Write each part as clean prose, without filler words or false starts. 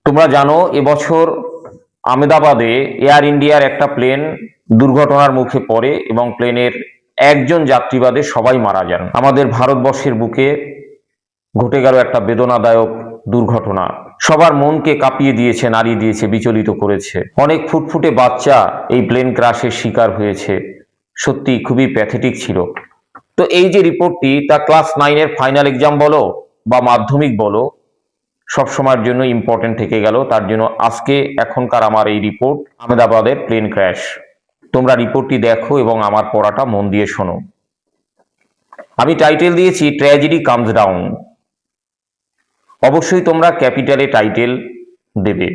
তোমরা জানো এবছর আহমেদাবাদে এয়ার ইন্ডিয়ার একটা প্লেন দুর্ঘটনার মুখে পড়ে এবং প্লেনের একজন যাত্রী বাদে সবাই মারা যান। আমাদের ভারতবর্ষের বুকে ঘটে গেল একটা বেদনাদায়ক দুর্ঘটনা। সবার মনকে কাঁপিয়ে দিয়েছে, নাড়িয়ে দিয়েছে, বিচলিত করেছে। অনেক ফুটফুটে বাচ্চা এই প্লেন ক্রাশের শিকার হয়েছে। সত্যি খুবই প্যাথেটিক ছিল। তো এই যে রিপোর্টটি, তা ক্লাস 9-এর ফাইনাল এক্সাম বলো বা মাধ্যমিক বলো, সবসময়ের জন্য ইম্পর্টেন্ট থেকে গেল। তার জন্য আজকে এখনকার আমার এই রিপোর্ট আহমেদাবাদের প্লেন ক্র্যাশ। তোমরা রিপোর্টটি দেখো এবং আমার পড়াটা মন দিয়ে শোনো। আমি টাইটেল দিয়েছি ট্র্যাজেডি কামস ডাউন। অবশ্যই তোমরা ক্যাপিটালে টাইটেল দেবে,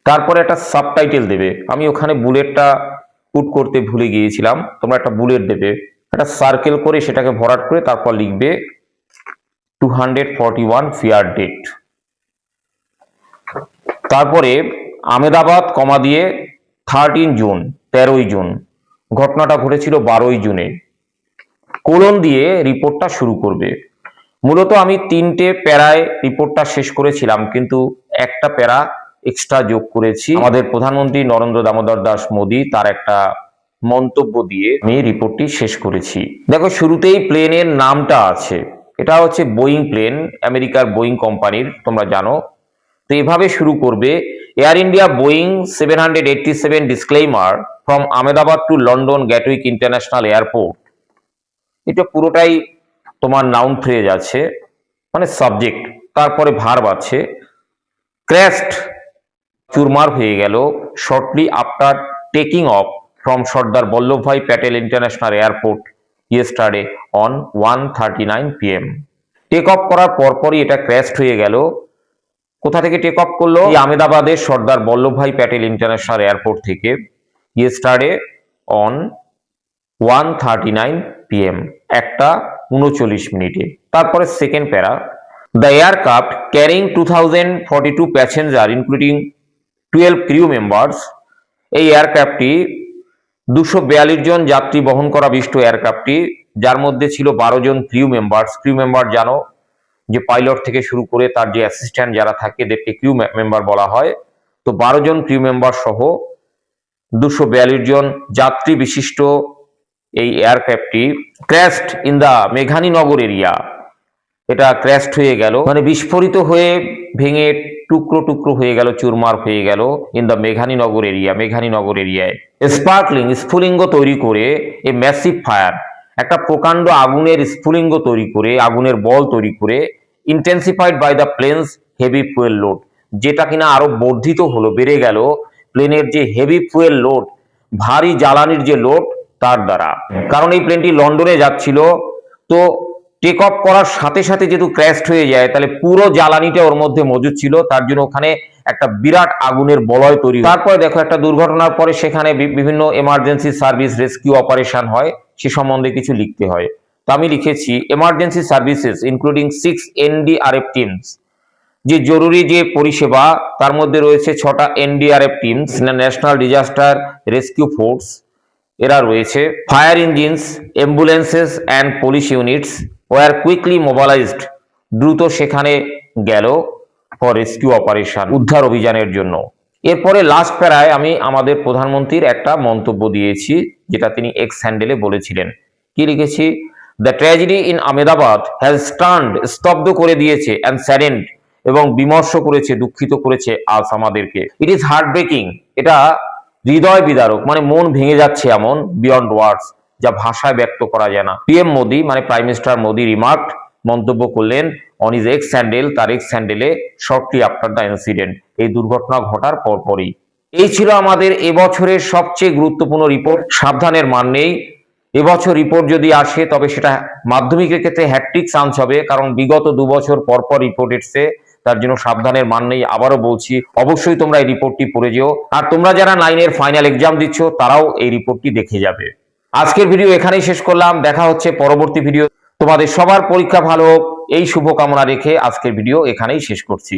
তারপরে একটা সাবটাইটেল দেবে। আমি ওখানে বুলেটটা পুট করতে ভুলে গিয়েছিলাম, তোমরা একটা বুলেট দেবে, একটা সার্কেল করে সেটাকে ভরাট করে তারপর লিখবে 241 ফিয়ার ডেট। তারপরে আহমেদাবাদ কমা দিয়ে 13 জুন, 13ই জুন। ঘটনাটা ঘটেছিল 12ই জুনে। কোলন দিয়ে রিপোর্টটা শুরু করবে। মূলত আমি 3টে প্যারায় রিপোর্টটা শেষ করেছিলাম, কিন্তু একটা প্যারা এক্সট্রা যোগ করেছি আমাদের প্রধানমন্ত্রী নরেন্দ্র দামোদর দাস মোদী তার একটা মন্তব্য দিয়ে আমি রিপোর্টটি শেষ করেছি। দেখো, শুরুতেই প্লেনের নামটা আছে। এটা হচ্ছে বোয়িং প্লেন, আমেরিকার বোয়িং কোম্পানির, তোমরা জানো। তো এভাবে শুরু করবে, air India Boeing 787 disclaimer from Ahmedabad to London Gatwick international airport. এটা পুরোটাই তোমার নাউন ফ্রেজ আছে, মানে সাবজেক্ট, তারপরে ভার্ব আছে। ক্র্যাশড, চুরমার হয়ে গেল, shortly after taking off from Sardar Vallabhbhai Patel international airport yesterday on 1:39 PM। Take off করার পরপরই এটা ক্র্যাশড হয়ে গেল। কোথা থেকে টেক অফ করলো? আহমেদাবাদের সর্দার বল্লভভাই প্যাটেল ইন্টারন্যাশনাল এয়ারপোর্ট থেকে ইয়েস্টারডে অন 1:39 PM, 1:39। তারপরে সেকেন্ড প্যারা, the aircraft carrying 2042 passenger including 12 crew members. এই এয়ারক্রাফটটি 242 জন যাত্রী বহন করা বিশিষ্ট এয়ারক্রাফটটি, যার মধ্যে ছিল 12 জন ক্রিউ মেম্বার্স। ক্রিউ মেম্বার জানো যে পাইলট থেকে শুরু করে তার যে অ্যাসিস্ট্যান্ট যারা থাকে এদেরকে ক্রিউ মেম্বার বলা হয়। তো 12 জন ক্রিউ মেম্বার সহ 242 জন যাত্রী বিশিষ্ট এই এয়ারক্রাফটটি ক্র্যাশড ইন দা মেঘানীনগর এরিয়া। এটা ক্র্যাশড হয়ে গেল, মানে বিস্ফোরিত হয়ে ভেঙে টুকরো টুকরো হয়ে গেল, চুরমার হয়ে গেল ইন দা মেঘানীনগর এরিয়া, মেঘানীনগর এরিয়ায়। স্পার্কলিং, স্ফুলিঙ্গ তৈরি করে, এ ম্যাসিভ ফায়ার, একটা প্রকাণ্ড আগুনের স্ফুলিঙ্গ তৈরি করে, আগুনের বল তৈরি করে, intensified by the plane's heavy fuel load, যেটা কিনা আরো বর্ধিত হলো, বেড়ে গেল প্লেনের যে হেভি ফুয়েল লোড, ভারী জ্বালানির যে লোড, তার দ্বারা। কারণ এই প্লেনটি লন্ডনে যাচ্ছিল, তো টেক অফ করার সাথে সাথে যেহেতু ক্র্যাশড হয়ে যায়, তাহলে পুরো জ্বালানিটা ওর মধ্যে মজুদ ছিল, তার জন্য ওখানে একটা বিরাট আগুনের বলয় তৈরি। তারপরে দেখো, একটা দুর্ঘটনার পরে সেখানে বিভিন্ন এমার্জেন্সি সার্ভিস, রেস্কিউ অপারেশন হয়, সে সম্বন্ধে কিছু লিখতে হয়। তো আমি লিখেছি emergency services including 6 NDRF teams. যে জরুরি যে পরিষেবা, তার মধ্যে রয়েছে 6টা NDRF teams, national disaster rescue force, এরা রয়েছে। Fire engines, ambulances and police units were quickly mobilised, দ্রুত সেখানে গেল ফর রেস্কিউ অপারেশন, উদ্ধার অভিযানের জন্য। এরপরে লাস্ট প্যারায় আমি আমাদের প্রধানমন্ত্রীর একটা মন্তব্য দিয়েছি, যেটা তিনি এক্স হ্যান্ডেলে বলেছিলেন। কি লিখেছি? The tragedy in Ahmedabad has stand, স্তব্ধ করে দিয়েছে, অ্যান্ড স্যাডেন্ড, এবং বিমর্ষ করেছে, দুঃখিত করেছে আজ আমাদেরকে। ইট ইজ হার্ট ব্রেকিং, এটা হৃদয় বিদারক, মানে মন ভেঙে যাচ্ছে এমন, বিয়ন্ড ওয়ার্ডস, যা ভাষায় ব্যক্ত করা যায় না। PM মোদি, মানে প্রাইম মিনিস্টার মোদি, রিমার্কড, মন্তব্য করলেন অন ইজ এক্স হ্যান্ডেল, তার এক্স হ্যান্ডেলে, শর্টলি আফটার দ্য ইনসিডেন্ট, এই দুর্ঘটনা ঘটার পরপরই। এই ছিল আমাদের এবছরের সবচেয়ে গুরুত্বপূর্ণ রিপোর্ট। সাবধানের মান নেই। এবছর রিপোর্ট যদি আসে তবে সেটা মাধ্যমিকের ক্ষেত্রে হ্যাট্রিক চান্স হবে, কারণ বিগত 2 বছর পরপর রিপোর্ট এসছে, তার জন্য সাবধানের মান নেই। আবারও বলছি, অবশ্যই তোমরা এই রিপোর্টটি পড়ে যেও। আর তোমরা যারা 9-এর ফাইনাল এক্সাম দিচ্ছ তারাও এই রিপোর্টটি দেখে যাবে। আজকের ভিডিও এখানেই শেষ করলাম, দেখা হচ্ছে পরবর্তী ভিডিও। তোমাদের সবার পরীক্ষা ভালো হোক, এই শুভকামনা রেখে আজকের ভিডিও এখানেই শেষ করছি।